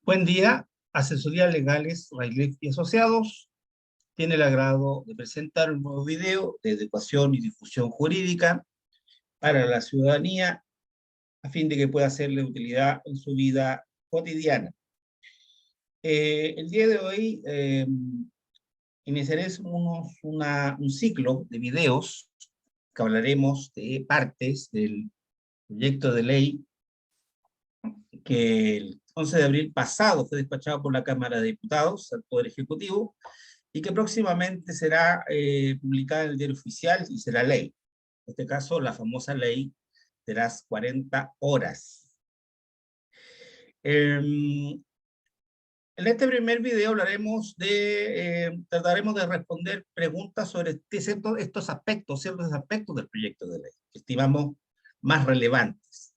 Buen día, Asesoría Legales Railec y Asociados. Tiene el agrado de presentar un nuevo video de adecuación y difusión jurídica para la ciudadanía a fin de que pueda serle de utilidad en su vida cotidiana. El día de hoy iniciaré un ciclo de videos que hablaremos de partes del proyecto de ley que el 11 de abril pasado fue despachado por la Cámara de Diputados al Poder Ejecutivo y que próximamente será publicada en el Diario Oficial y será ley. En este caso, la famosa ley de las 40 horas. En este primer video hablaremos trataremos de responder preguntas sobre ciertos aspectos del proyecto de ley, que estimamos más relevantes.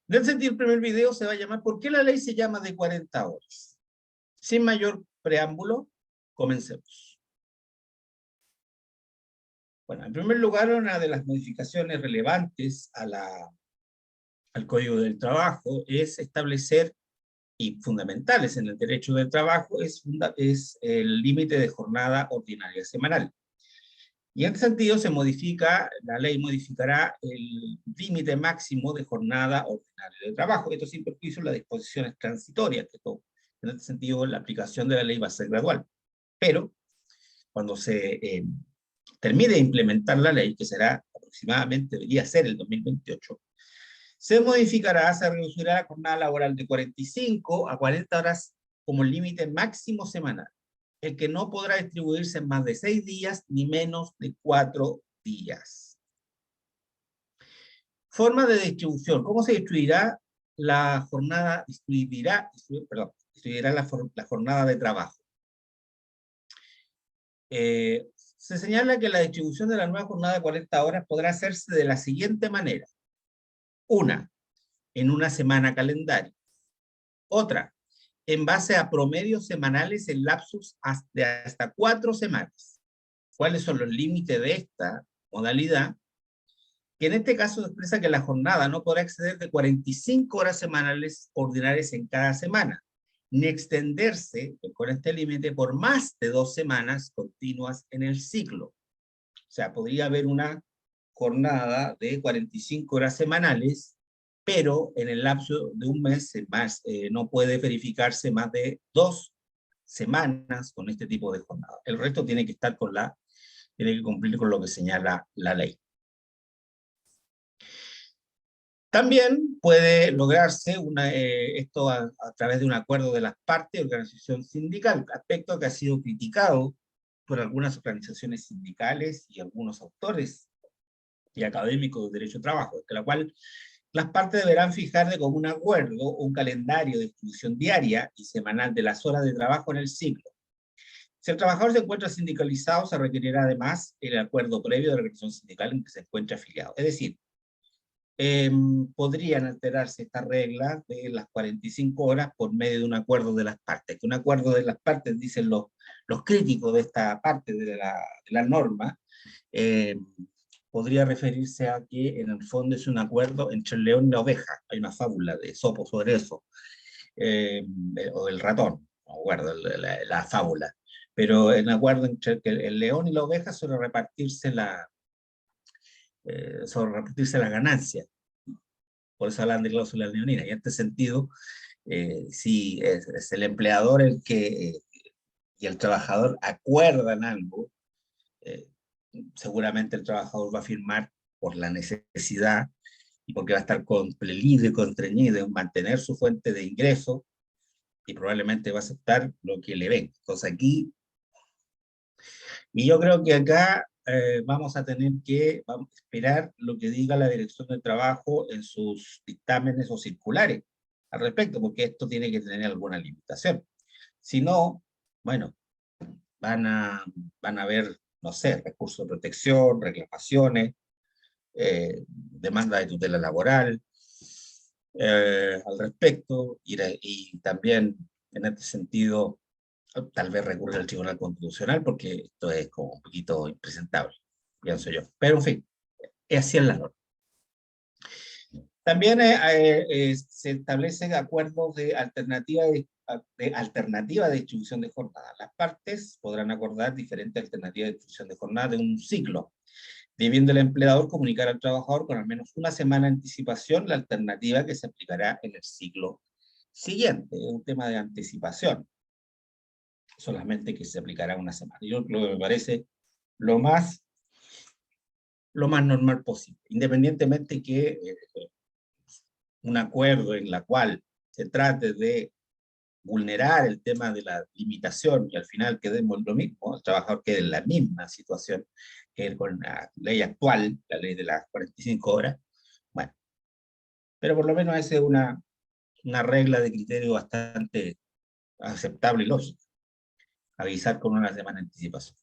En ese sentido, el primer video se va a llamar ¿por qué la ley se llama de 40 horas? Sin mayor preámbulo, comencemos. Bueno, en primer lugar, una de las modificaciones relevantes al Código del Trabajo es establecer, y fundamentales en el derecho del trabajo, es el límite de jornada ordinaria semanal. Y en este sentido la ley modificará el límite máximo de jornada ordinaria de trabajo. Esto sin perjuicio de las disposiciones transitorias, en este sentido la aplicación de la ley va a ser gradual. Pero cuando se termine de implementar la ley, que será aproximadamente, debería ser el 2028, se reducirá la jornada laboral de 45 a 40 horas como límite máximo semanal, el que no podrá distribuirse en más de 6 días ni menos de 4 días. Forma de distribución. ¿Cómo se distribuirá la jornada? Distribuirá la jornada de trabajo. Se señala que la distribución de la nueva jornada de 40 horas podrá hacerse de la siguiente manera. Una, en una semana calendario. Otra, en base a promedios semanales en lapsos de hasta 4 semanas. ¿Cuáles son los límites de esta modalidad? Que en este caso expresa que la jornada no podrá exceder de 45 horas semanales ordinarias en cada semana, ni extenderse con este límite por más de 2 semanas continuas en el ciclo. O sea, podría haber una jornada de 45 horas semanales, pero en el lapso de un mes no puede verificarse más de 2 semanas con este tipo de jornada. El resto tiene que cumplir con lo que señala la ley. También puede lograrse esto a través de un acuerdo de las partes de organización sindical, aspecto que ha sido criticado por algunas organizaciones sindicales y algunos autores y académicos de derecho de trabajo, de la cual las partes deberán fijar de común acuerdo un calendario de distribución diaria y semanal de las horas de trabajo en el ciclo. Si el trabajador se encuentra sindicalizado, se requerirá además el acuerdo previo de la organización sindical en que se encuentre afiliado. Es decir, podrían alterarse estas reglas de las 45 horas por medio de un acuerdo de las partes. Que un acuerdo de las partes, dicen los críticos de esta parte de la norma, podría referirse a que en el fondo es un acuerdo entre el león y la oveja. Hay una fábula de Esopo sobre eso, o el ratón, no recuerdo la fábula, pero el acuerdo entre el león y la oveja sobre repartirse la ganancia. Por eso hablan de cláusula leonina. Y en este sentido, si es el empleador y el trabajador acuerdan algo, seguramente el trabajador va a firmar por la necesidad y porque va a estar compelido y constreñido en mantener su fuente de ingreso y probablemente va a aceptar lo que le ven. Entonces aquí, y yo creo que acá vamos a tener que esperar lo que diga la Dirección del Trabajo en sus dictámenes o circulares al respecto, porque esto tiene que tener alguna limitación. Si no, bueno, van a haber, no sé, recursos de protección, reclamaciones, demanda de tutela laboral al respecto, y también en este sentido tal vez recurrir al Tribunal Constitucional, porque esto es como un poquito impresentable, pienso yo. Pero en fin, es así en la norma. También se establecen acuerdos de alternativa de distribución de jornada. Las partes podrán acordar diferentes alternativas de distribución de jornada de un ciclo, debiendo el empleador comunicar al trabajador con al menos una semana de anticipación la alternativa que se aplicará en el ciclo siguiente. Es un tema de anticipación, solamente que se aplicará una semana. Yo creo que me parece lo más normal posible, independientemente que un acuerdo en la cual se trate de vulnerar el tema de la limitación y al final quedemos lo mismo, el trabajador quede en la misma situación que con la ley actual, la ley de las 45 horas, bueno, pero por lo menos esa es una regla de criterio bastante aceptable y lógica, avisar con una semana de anticipación.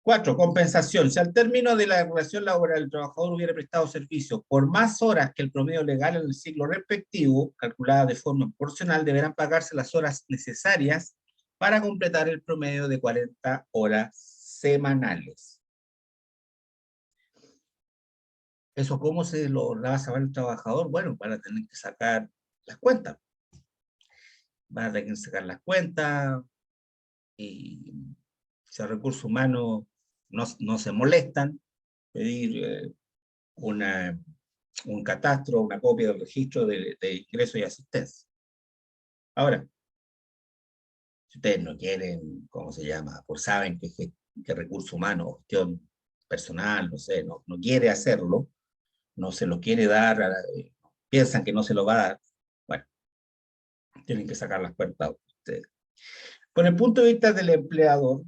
4. Compensación. Si al término de la relación laboral el trabajador hubiera prestado servicio por más horas que el promedio legal en el ciclo respectivo, calculada de forma proporcional, deberán pagarse las horas necesarias para completar el promedio de 40 horas semanales. ¿Eso cómo se lo va a saber el trabajador? Bueno, van a tener que sacar las cuentas. Van a tener que sacar las cuentas y si los recursos humanos no se molestan, pedir un catastro, una copia del registro de ingreso y asistencia. Ahora, si ustedes no quieren, ¿cómo se llama? Pues saben que recurso humano, gestión personal, no sé, no quiere hacerlo, no se lo quiere dar, piensan que no se lo va a dar, bueno, tienen que sacar las cuentas ustedes. Por el punto de vista del empleador,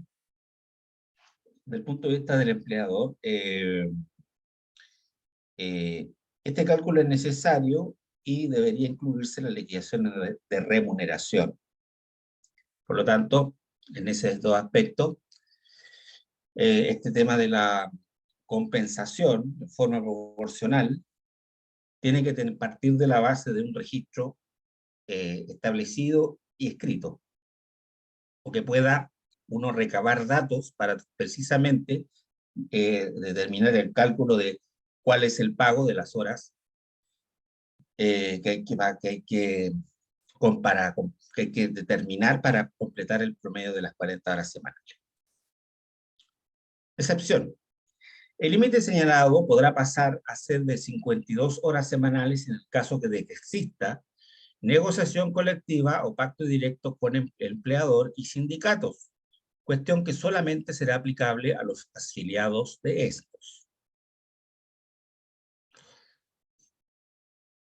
este cálculo es necesario y debería incluirse en la liquidación de remuneración. Por lo tanto, en esos dos aspectos, este tema de la compensación de forma proporcional tiene que partir de la base de un registro establecido y escrito, o que pueda uno recabar datos para precisamente determinar el cálculo de cuál es el pago de las horas que hay que determinar para completar el promedio de las 40 horas semanales. Excepción. El límite señalado podrá pasar a ser de 52 horas semanales en el caso de que exista negociación colectiva o pacto directo con el empleador y sindicatos, cuestión que solamente será aplicable a los afiliados de estos.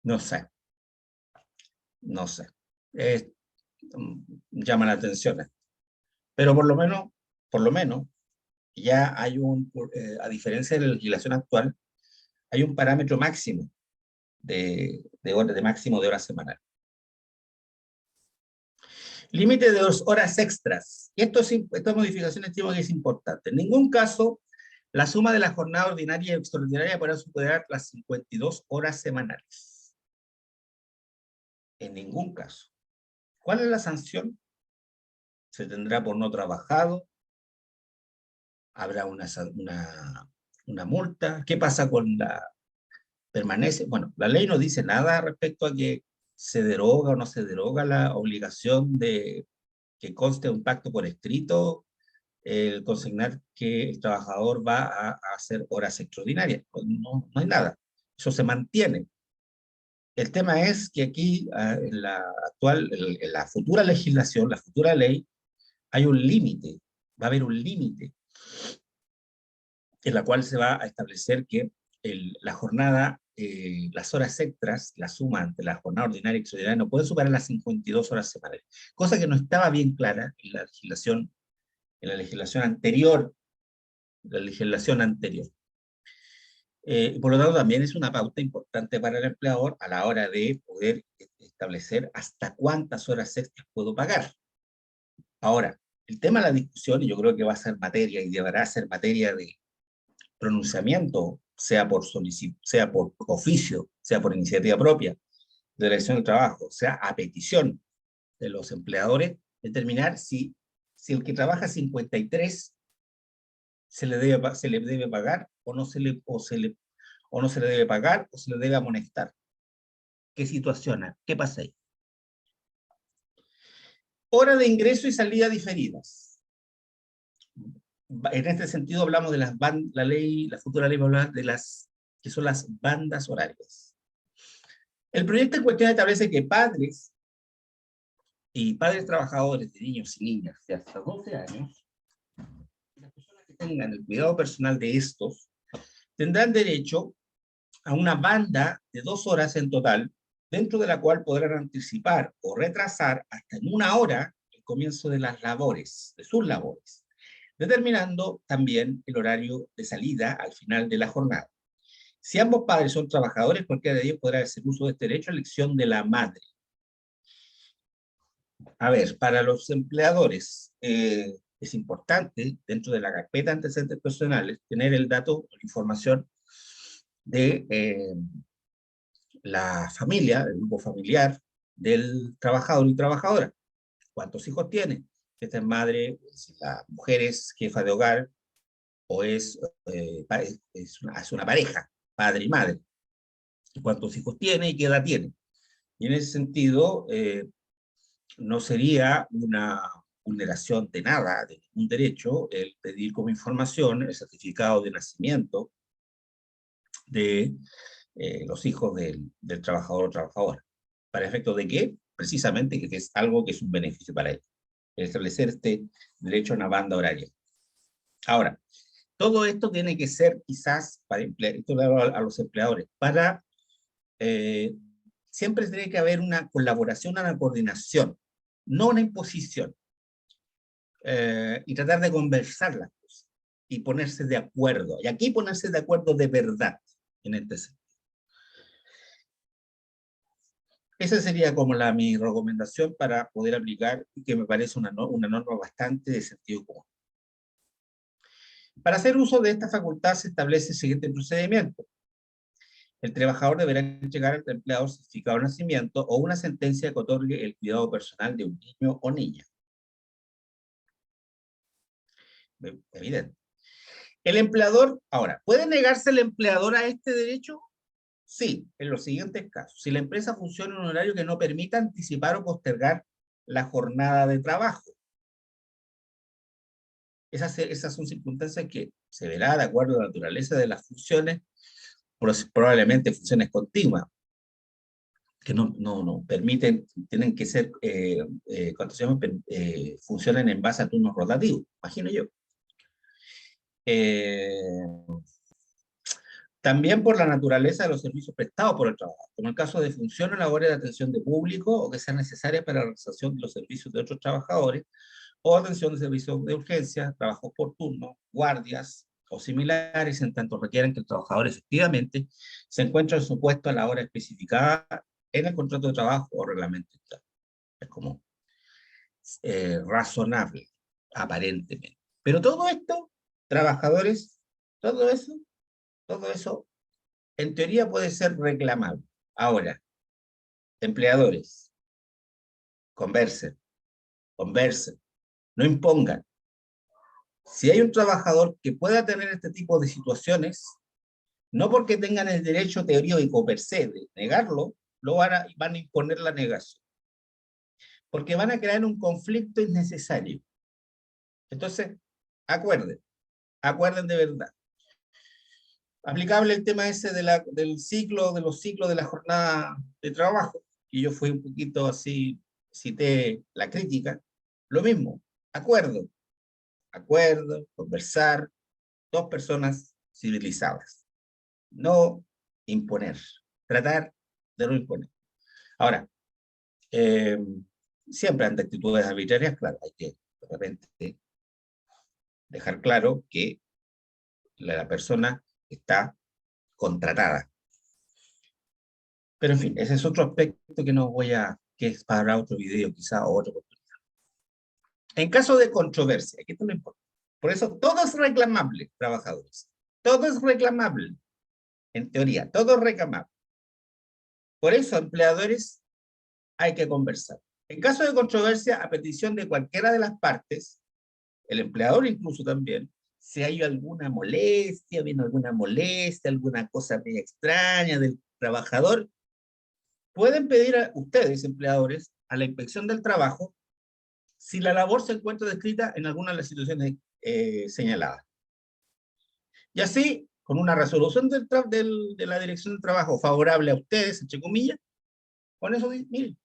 No sé. Llama la atención. Pero por lo menos, ya hay a diferencia de la legislación actual, hay un parámetro máximo de máximo de horas semanales. Límite de 2 horas extras. Y esta modificación estimo que es importante. En ningún caso, la suma de la jornada ordinaria y extraordinaria podrá superar las 52 horas semanales. En ningún caso. ¿Cuál es la sanción? Se tendrá por no trabajado. Habrá una multa. ¿Qué pasa con la permanece? Bueno, la ley no dice nada respecto a que se deroga o no se deroga la obligación de que conste un pacto por escrito, el consignar que el trabajador va a hacer horas extraordinarias. Pues no hay nada. Eso se mantiene. El tema es que aquí, en la futura legislación, la futura ley, hay un límite, va a haber un límite en la cual se va a establecer que la jornada, las horas extras, la suma entre la jornada ordinaria y extraordinaria, no puede superar las 52 horas semanales, cosa que no estaba bien clara en la legislación anterior, por lo tanto, también es una pauta importante para el empleador a la hora de poder establecer hasta cuántas horas extras puedo pagar. Ahora, el tema de la discusión, y yo creo que va a ser materia y deberá ser materia de pronunciamiento, sea por oficio, sea por iniciativa propia, de la Dirección del Trabajo, sea a petición de los empleadores, determinar si el que trabaja 53 se le debe pagar o o no se le debe pagar, o se le debe amonestar. ¿Qué situación? ¿Qué pasa ahí? Hora de ingreso y salida diferidas. En este sentido hablamos de la futura ley va a hablar de las que son las bandas horarias. El proyecto en cuestión establece que padres y padres trabajadores de niños y niñas de hasta 12 años, las personas que tengan el cuidado personal de estos, tendrán derecho a una banda de 2 horas en total, dentro de la cual podrán anticipar o retrasar hasta en 1 hora el comienzo de las labores, de sus labores, determinando también el horario de salida al final de la jornada. Si ambos padres son trabajadores, cualquiera de ellos podrá hacer uso de este derecho a elección de la madre. A ver, para los empleadores es importante, dentro de la carpeta de antecedentes personales, tener el dato, la información de la familia, el grupo familiar del trabajador y trabajadora. ¿Cuántos hijos tiene? Si esta es madre, si la mujer es jefa de hogar, o es una pareja, padre y madre. ¿Cuántos hijos tiene y qué edad tiene? Y en ese sentido, no sería una vulneración de nada, de ningún derecho, el pedir como información el certificado de nacimiento de los hijos del trabajador o trabajadora. ¿Para efecto de qué? Precisamente que es algo que es un beneficio para ellos. El establecer este derecho a una banda horaria. Ahora, todo esto tiene que ser quizás, para esto le hablo a los empleadores, para siempre tiene que haber una colaboración, una coordinación, no una imposición. Y tratar de conversar las cosas y ponerse de acuerdo. Y aquí ponerse de acuerdo de verdad en este sentido. Esa sería como mi recomendación para poder aplicar, que me parece una norma bastante de sentido común. Para hacer uso de esta facultad se establece el siguiente procedimiento. El trabajador deberá entregar al empleador certificado de nacimiento o una sentencia que otorgue el cuidado personal de un niño o niña. Evidente. El empleador, ahora, ¿puede negarse el empleador a este derecho? Sí, en los siguientes casos. Si la empresa funciona en un horario que no permita anticipar o postergar la jornada de trabajo. Esas son circunstancias que se verá de acuerdo a la naturaleza de las funciones, probablemente funciones continuas, que no permiten, tienen que ser, funcionan en base a turnos rotativos, imagino yo. También por la naturaleza de los servicios prestados por el trabajo, como el caso de funciones, labores de atención de público o que sean necesarias para la realización de los servicios de otros trabajadores, o atención de servicios de urgencia, trabajos por turno, guardias o similares, en tanto requieran que el trabajador efectivamente se encuentre en su puesto a la hora especificada en el contrato de trabajo o reglamento. Es como razonable, aparentemente. Pero todo esto, trabajadores, todo eso, en teoría puede ser reclamable. Ahora, empleadores, conversen, no impongan. Si hay un trabajador que pueda tener este tipo de situaciones, no porque tengan el derecho teórico per se de negarlo, van a imponer la negación. Porque van a crear un conflicto innecesario. Entonces, acuerden de verdad. Aplicable el tema ese de los ciclos de la jornada de trabajo, y yo fui un poquito así, cité la crítica, lo mismo, acuerdo, conversar, 2 personas civilizadas, no imponer, tratar de no imponer. Ahora, siempre ante actitudes arbitrarias, claro, hay que de repente dejar claro que la persona está contratada. Pero en fin, ese es otro aspecto que es para otro video quizá o otra oportunidad. En caso de controversia, aquí esto no importa. Por eso todo es reclamable, trabajadores. Todo es reclamable. En teoría, todo es reclamable. Por eso, empleadores, hay que conversar. En caso de controversia, a petición de cualquiera de las partes, el empleador incluso también, si hay alguna molestia, viene alguna molestia, alguna cosa media extraña del trabajador, pueden pedir a ustedes, empleadores, a la inspección del trabajo, si la labor se encuentra descrita en alguna de las situaciones señaladas. Y así, con una resolución de la Dirección del Trabajo favorable a ustedes, entre comillas, con eso, miren,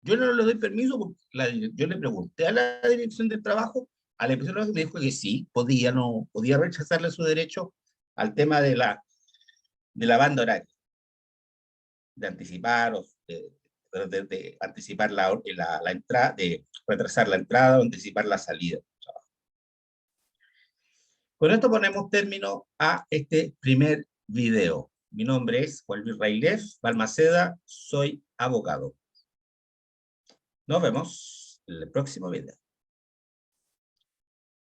yo no le doy permiso porque yo le pregunté a la Dirección del Trabajo, a la Inspección del Trabajo, me dijo que sí, podía rechazarle su derecho al tema de la banda horaria, de anticipar o de anticipar la entrada, de retrasar la entrada o anticipar la salida. Con esto ponemos término a este primer video. Mi nombre es Juan Luis Railef Balmaceda, soy abogado. Nos vemos en el próximo video.